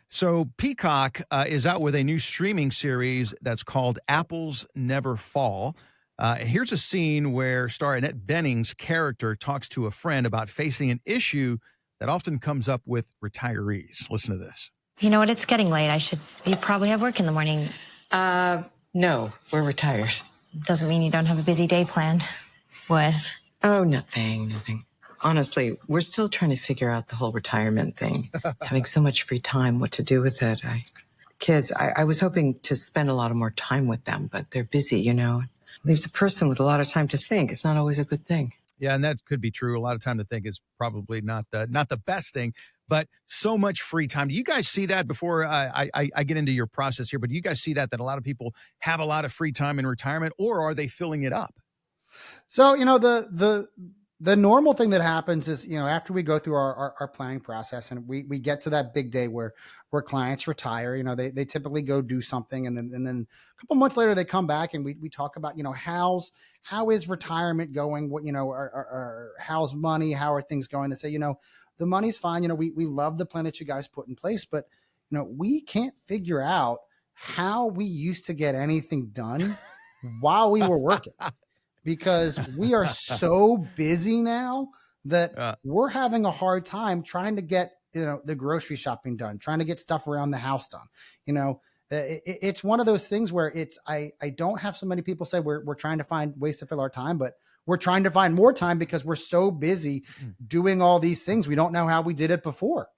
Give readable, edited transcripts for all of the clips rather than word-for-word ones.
So Peacock is out with a new streaming series that's called Apples Never Fall. Here's a scene where star Annette Bening's character talks to a friend about facing an issue that often comes up with retirees. Listen to this. You know what? It's getting late. You probably have work in the morning. No, we're retired. Doesn't mean you don't have a busy day planned. What? Oh, nothing. Honestly, we're still trying to figure out the whole retirement thing. Having so much free time, what to do with it. I was hoping to spend a lot of more time with them, but they're busy, Leaves a person with a lot of time to think. It's not always a good thing. Yeah, and that could be true. A lot of time to think is probably not the best thing, but so much free time. Do you guys see that before I get into your process here? But do you guys see that a lot of people have a lot of free time in retirement, or are they filling it up? So, the normal thing that happens is, after we go through our planning process and we get to that big day where clients retire, they typically go do something. And then a couple months later, they come back and we talk about, how is retirement going? What, how's money? How are things going? They say, the money's fine. We love the plan that you guys put in place, but, we can't figure out how we used to get anything done while we were working. Because we are so busy now that we're having a hard time trying to get, the grocery shopping done, trying to get stuff around the house done. It's one of those things where I don't have so many people say we're trying to find ways to fill our time, but we're trying to find more time because we're so busy doing all these things. We don't know how we did it before.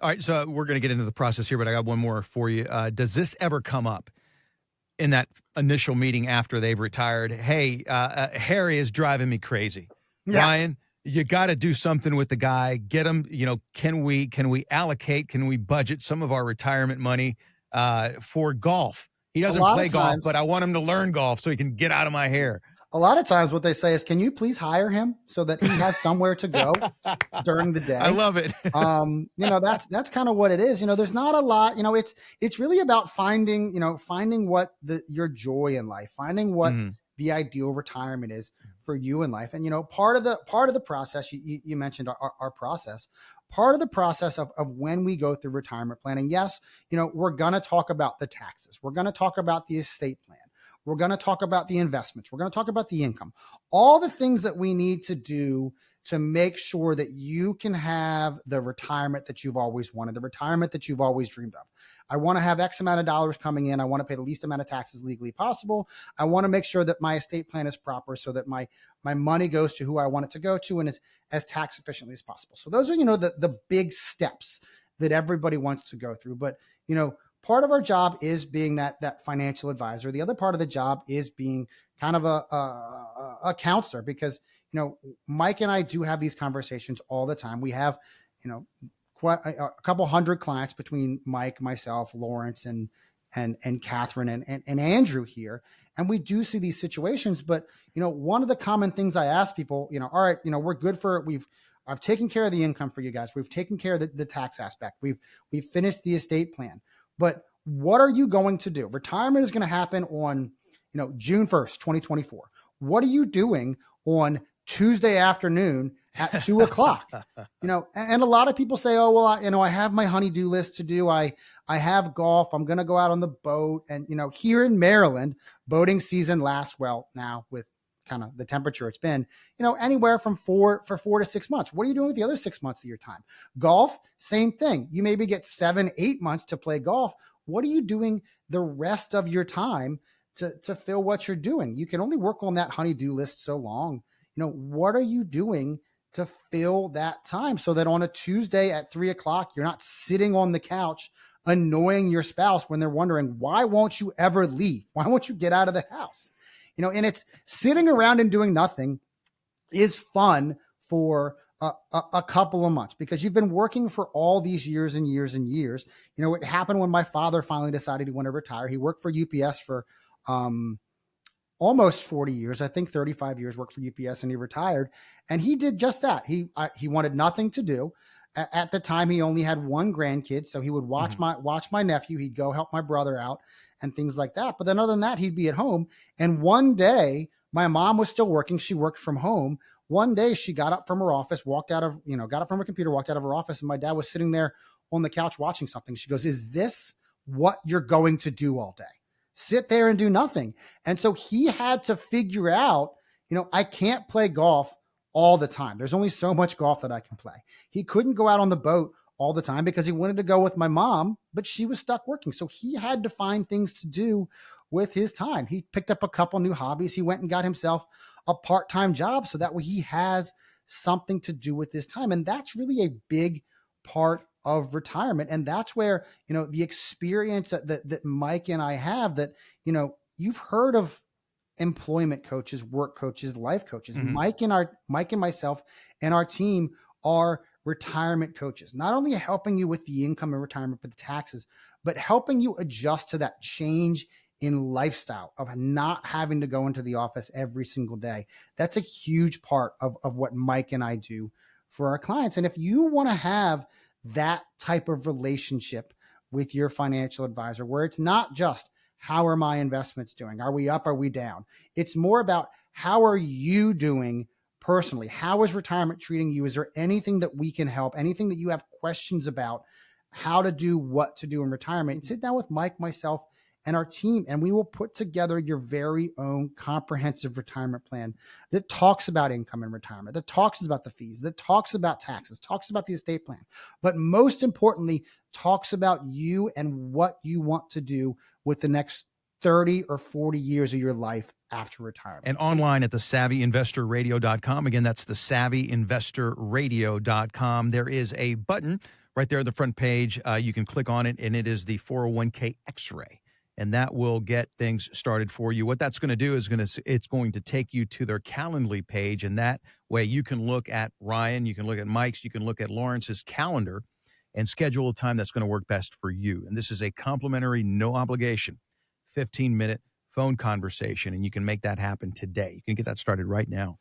All right. So we're going to get into the process here, but I got one more for you. Does this ever come up in that initial meeting after they've retired? Hey, Harry is driving me crazy. Yes. Ryan, you got to do something with the guy. Get him, can we allocate, can we budget some of our retirement money for golf? He doesn't play golf, but I want him to learn golf so he can get out of my hair. A lot of times what they say is, can you please hire him so that he has somewhere to go during the day? I love it. That's kind of what it is. There's not a lot, it's really about finding what your joy in life, finding what the ideal retirement is for you in life. And, part of the process, you mentioned our process, part of the process of when we go through retirement planning. Yes. We're going to talk about the taxes. We're going to talk about the estate plan. We're going to talk about the investments. We're going to talk about the income, all the things that we need to do to make sure that you can have the retirement that you've always wanted, the retirement that you've always dreamed of. I want to have X amount of dollars coming in. I want to pay the least amount of taxes legally possible. I want to make sure that my estate plan is proper so that my money goes to who I want it to go to and is as tax efficiently as possible. So those are, the big steps that everybody wants to go through. But, part of our job is being that financial advisor. The other part of the job is being kind of a counselor because, Mike and I do have these conversations all the time. We have, quite a couple hundred clients between Mike, myself, Lawrence, and Catherine and Andrew here. And we do see these situations. But, one of the common things I ask people, all right, we're good for it. I've taken care of the income for you guys. We've taken care of the tax aspect. We've finished the estate plan. But what are you going to do? Retirement is going to happen on, June 1st, 2024. What are you doing on Tuesday afternoon at 2:00? And a lot of people say, oh, well, I have my honey-do list to do. I have golf. I'm going to go out on the boat. And, here in Maryland, boating season lasts, well, now with kind of the temperature it's been, anywhere from 4 to 6 months. What are you doing with the other 6 months of your time? Golf, same thing. You maybe get 7-8 months to play golf. What are you doing the rest of your time to fill what you're doing? You can only work on that honey-do list so long. What are you doing to fill that time so that on a Tuesday at 3:00, you're not sitting on the couch annoying your spouse when they're wondering, why won't you ever leave? Why won't you get out of the house? And it's sitting around and doing nothing is fun for a couple of months because you've been working for all these years and years and years. It happened when my father finally decided he wanted to retire. He worked for UPS for almost 40 years, I think 35 years worked for UPS, and he retired. And he did just that. He wanted nothing to do. At the time, he only had one grandkid, so he would watch my nephew. He'd go help my brother out and things like that. But then other than that, he'd be at home. And one day, my mom was still working. She worked from home. One day, she got up from her office, got up from her computer, walked out of her office, and my dad was sitting there on the couch watching something. She goes, is this what you're going to do all day? Sit there and do nothing. And so he had to figure out, I can't play golf all the time. There's only so much golf that I can play. He couldn't go out on the boat all the time because he wanted to go with my mom, but she was stuck working. So he had to find things to do with his time. He picked up a couple new hobbies. He went and got himself a part-time job so that way he has something to do with his time. And that's really a big part of retirement. And that's where, the experience that Mike and I have, that, you've heard of employment coaches, work coaches, life coaches. Mhm. Mike and myself and our team are retirement coaches, not only helping you with the income and retirement, but the taxes, but helping you adjust to that change in lifestyle of not having to go into the office every single day. That's a huge part of what Mike and I do for our clients. And if you want to have that type of relationship with your financial advisor, where it's not just, how are my investments doing? Are we up? Are we down? It's more about, how are you doing personally? How is retirement treating you? Is there anything that we can help? Anything that you have questions about how to do, what to do in retirement? And sit down with Mike, myself, and our team, and we will put together your very own comprehensive retirement plan that talks about income and retirement, that talks about the fees, that talks about taxes, talks about the estate plan, but most importantly, talks about you and what you want to do with the next 30 or 40 years of your life after retirement. And online at thesavvyinvestorradio.com. Again, that's thesavvyinvestorradio.com. There is a button right there on the front page. You can click on it, and it is the 401k X-ray. And that will get things started for you. What that's going to do is it's going to take you to their Calendly page, and that way you can look at Ryan, you can look at Mike's, you can look at Lawrence's calendar and schedule a time that's going to work best for you. And this is a complimentary, no obligation, 15-minute phone conversation, and you can make that happen today. You can get that started right now.